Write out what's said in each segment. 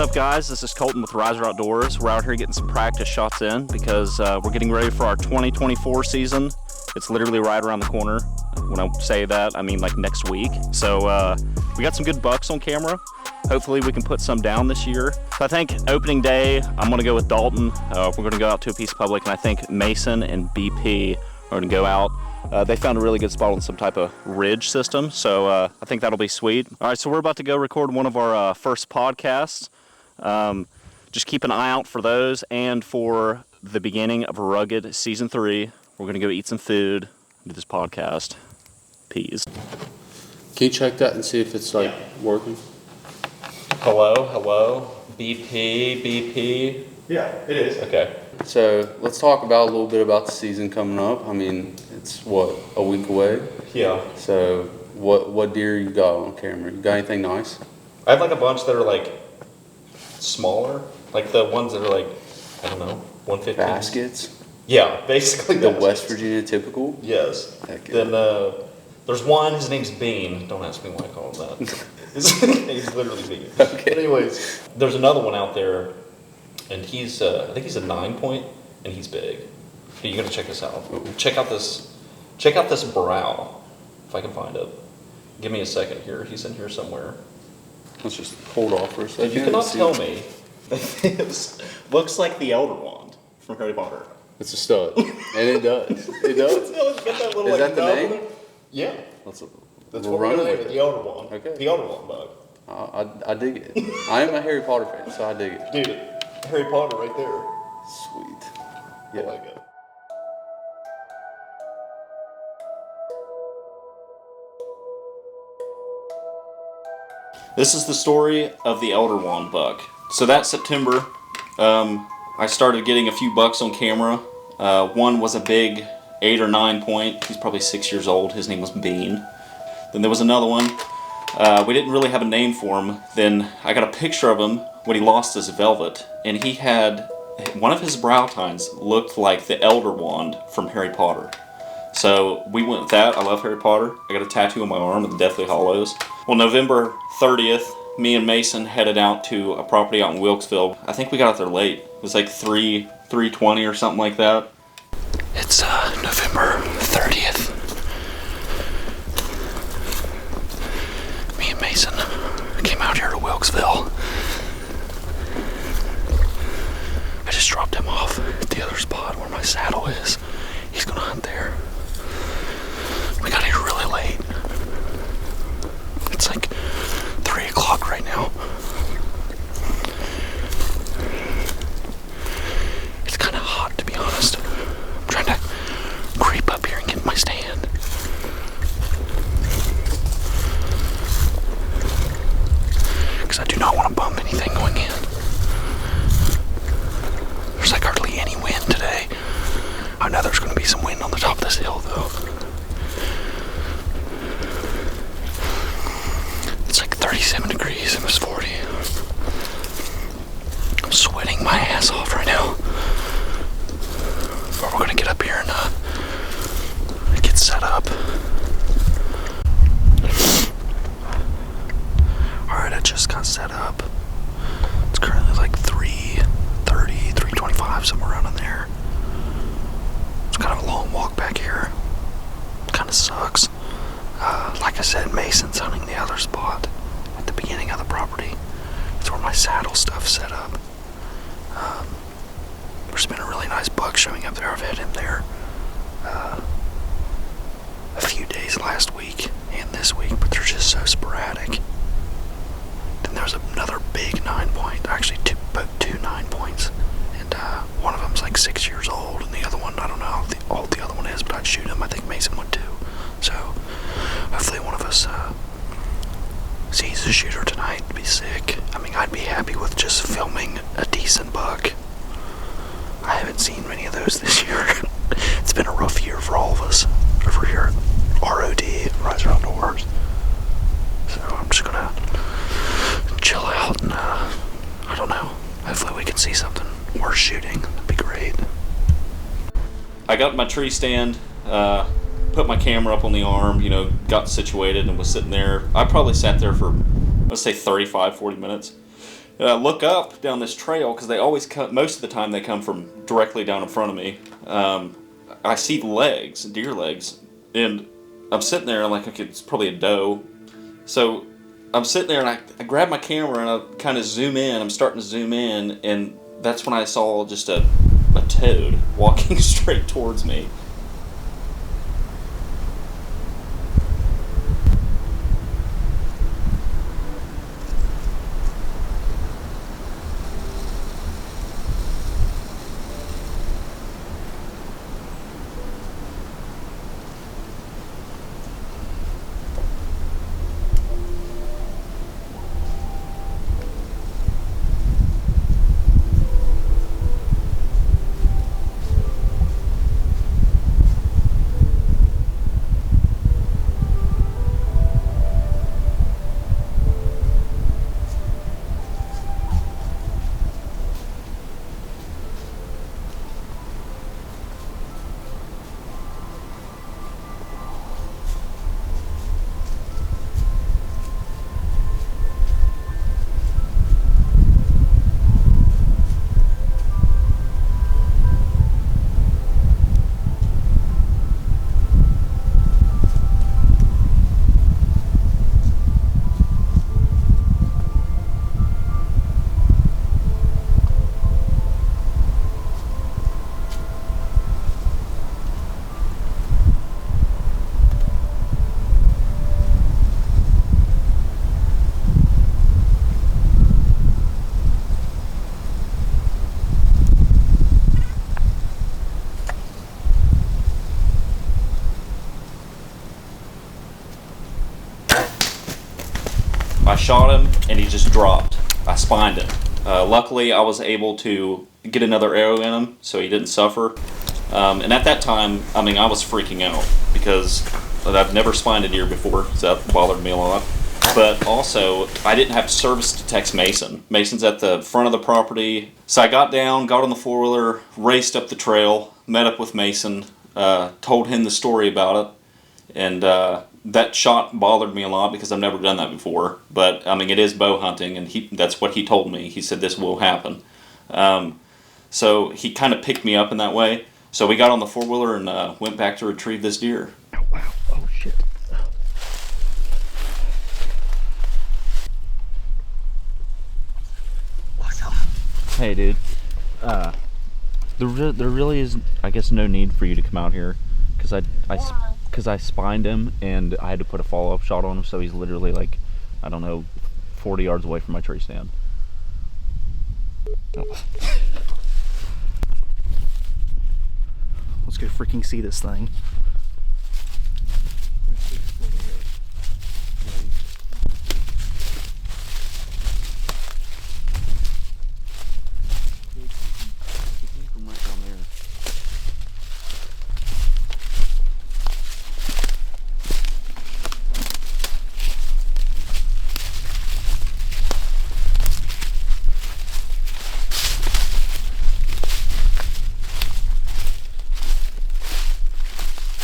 up, guys? This is Colton with Riser Outdoors. We're out here getting some practice shots in because we're getting ready for our 2024 season. It's literally right around the corner. When I say that, I mean like next week. So we got some good bucks on camera. Hopefully we can put some down this year. So I think opening day, I'm gonna go with Dalton. We're gonna go out to a piece of public, and I think Mason and BP are gonna go out. They found a really good spot on some type of ridge system, so I think that'll be sweet. All right, so we're about to go record one of our first podcasts. Just keep an eye out for those and for the beginning of Rugged Season 3. We're gonna go eat some food, do this podcast. Peace. Can you check that and see if it's like working? Hello, BP. Yeah, it is. Okay. So let's talk about a little bit about the season coming up. I mean, it's what, a week away? Yeah. So what deer you got on camera? You got anything nice? I have like a bunch that are like smaller, like the ones that are like, I don't know, 150. Baskets? Yeah, basically The baskets. West Virginia typical? Yes. Heck yeah. Then there's one, his name's Bean. Don't ask me why I call him that. His name's literally Bean. Okay. But anyways, there's another one out there, and he's, I think he's a 9-point, and he's big. But you gotta check this out. Check out this brow, if I can find it. Give me a second here. He's in here somewhere. Let's just hold off for a second. You cannot tell me that this looks like the Elder Wand from Harry Potter. It's a stud. And it does. It does. It's got that little, Is that the name? Yeah. That's That's we'll what run we're with gonna name it, it. the Elder Wand. Okay. The Elder Wand bug. I dig it. I am a Harry Potter fan, so I dig it. Dude, Harry Potter right there. Sweet. I Yeah. like it. This is the story of the Elder Wand buck. So that September, I started getting a few bucks on camera. One was a big 8 or 9 point. He's probably 6 years old. His name was Bean. Then there was another one. We didn't really have a name for him. Then I got a picture of him when he lost his velvet, and he had one of his brow tines looked like the Elder Wand from Harry Potter. So we went with that. I love Harry Potter. I got a tattoo on my arm of the Deathly Hallows. Well, November 30th, me and Mason headed out to a property out in Wilkesville. I think we got out there late. It was like 3:20 or something like that. It's November 30th. Me and Mason came out here to Wilkesville. I just dropped him off at the other spot where my saddle is. He's gonna hunt there. We got here really late. It's like 3 o'clock right now. It's kind of hot, to be honest. I'm trying to creep up here and get my stand. Because I do not want to bump anything going in. There's like hardly any wind today. I know there's going to be some wind on the top of this hill, though. It's like 37 degrees. It was 40. I'm sweating my ass off right now. But we're going to get up here and get set up. Alright, I just got set up. It's currently like 3:30, 3:25, somewhere around in there. It's kind of a long walk back here. It kind of sucks. Like I said, Mason's hunting the other spot at the beginning of the property. It's where my saddle stuff's set up. There's been a really nice buck showing up there. I've had him there a few days last week and this week, but they're just so sporadic. Then there's another big 9-point, actually about two 9 points, and one of them's like 6 years old, and the other one, I don't know how old the other one is, but I'd shoot him. I think Mason would too. So hopefully one of us sees a shooter tonight. It'd be sick. I mean, I'd be happy with just filming a decent buck. I haven't seen many of those this year. It's been a rough year for all of us over here at ROD, Riser Outdoors. So I'm just gonna chill out and I don't know. Hopefully we can see something worth shooting. That'd be great. I got my tree stand, put my camera up on the arm, got situated and was sitting there. I probably sat there for, let's say 35, 40 minutes. And I look up down this trail, because they always come, most of the time they come from directly down in front of me. I see legs, deer legs, and I'm sitting there like, okay, it's probably a doe. So I'm sitting there and I grab my camera and I kind of zoom in. I'm starting to zoom in, and that's when I saw just a toad walking straight towards me. I shot him and he just dropped. I spined him. Luckily, I was able to get another arrow in him so he didn't suffer. And at that time, I mean, I was freaking out because I've never spined a deer before, so that bothered me a lot. But also, I didn't have service to text Mason. Mason's at the front of the property. So I got down, got on the four-wheeler, raced up the trail, met up with Mason, told him the story about it, and that shot bothered me a lot because I've never done that before. But I mean, it is bow hunting, and that's what he told me. He said this will happen. So he kind of picked me up in that way. So we got on the four-wheeler and went back to retrieve this deer. Oh, wow. Oh, shit. Hey, dude. There really is, I guess, no need for you to come out here because I spined him and I had to put a follow-up shot on him, so he's literally like, I don't know, 40 yards away from my tree stand. Oh. Let's go freaking see this thing.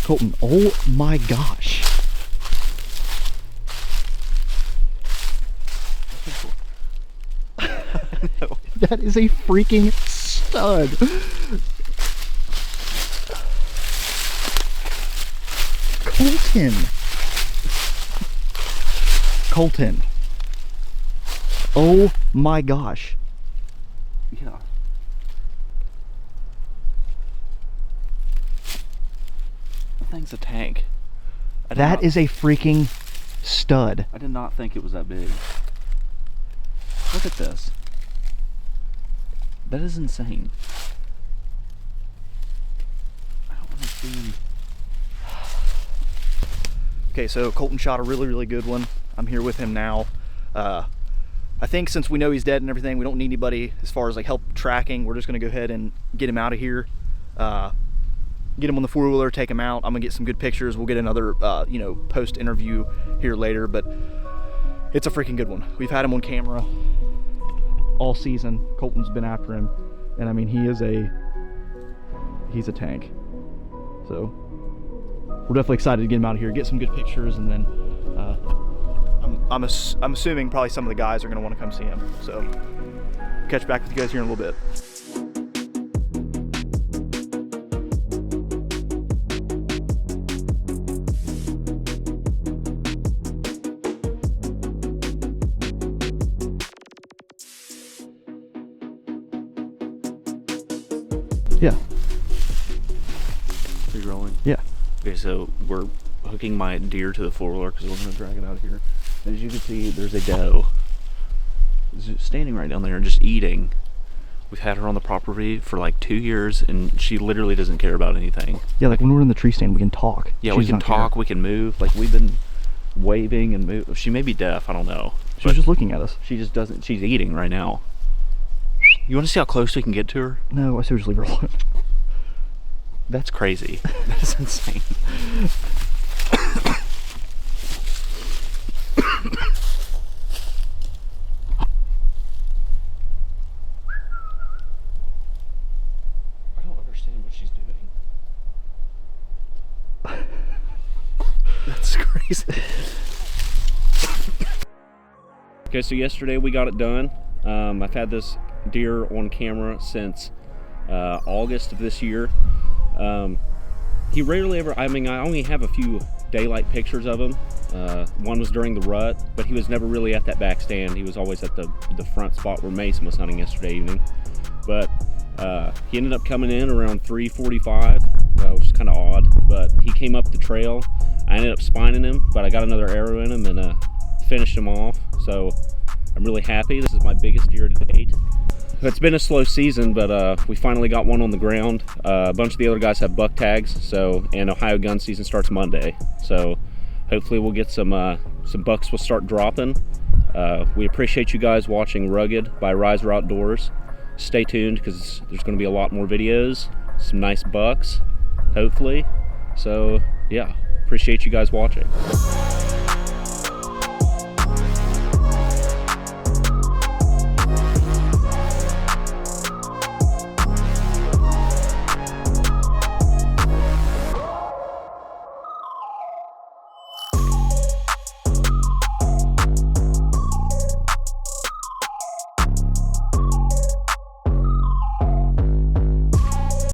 Colton, oh my gosh. That is a freaking stud. Colton. Oh my gosh. Yeah. Thing's a tank. That is a freaking stud. I did not think it was that big. Look at this. That is insane. I don't understand. Okay, so Colton shot a really good one. I'm here with him now. I think since we know he's dead and everything, we don't need anybody as far as like help tracking. We're just gonna go ahead and get him out of here. Get him on the four-wheeler, take him out. I'm gonna get some good pictures. We'll get another you know, post interview here later, but it's a freaking good one. We've had him on camera all season. Colton's been after him, and I mean, he's a tank. So we're definitely excited to get him out of here, get some good pictures, and then I'm assuming probably some of the guys are gonna want to come see him. So catch back with you guys here in a little bit. Yeah. Are you rolling? Yeah. Okay, so we're hooking my deer to the four-wheeler because we're going to drag it out of here. As you can see, there's a doe just standing right down there just eating. We've had her on the property for like 2 years, and she literally doesn't care about anything. Yeah, like when we're in the tree stand, we can talk. Yeah, we can talk, we can move. Like, we've been waving and move. She may be deaf, I don't know. She was just looking at us. She just doesn't, she's eating right now. You want to see how close we can get to her? No, I seriously leave her alone. That's crazy. That is insane. I don't understand what she's doing. That's crazy. Okay, so yesterday we got it done. I've had this deer on camera since August of this year. He rarely ever, I mean, I only have a few daylight pictures of him. One was during the rut, but he was never really at that back stand. He was always at the front spot where Mason was hunting yesterday evening. But he ended up coming in around 3:45, which is kind of odd, but he came up the trail. I ended up spining him, but I got another arrow in him and finished him off. So I'm really happy. This is my biggest deer to date. It's been a slow season, but we finally got one on the ground. A bunch of the other guys have buck tags, and Ohio gun season starts Monday. So hopefully we'll get some bucks will start dropping. We appreciate you guys watching Rugged by Riser Outdoors. Stay tuned because there's going to be a lot more videos, some nice bucks, hopefully. So yeah, appreciate you guys watching.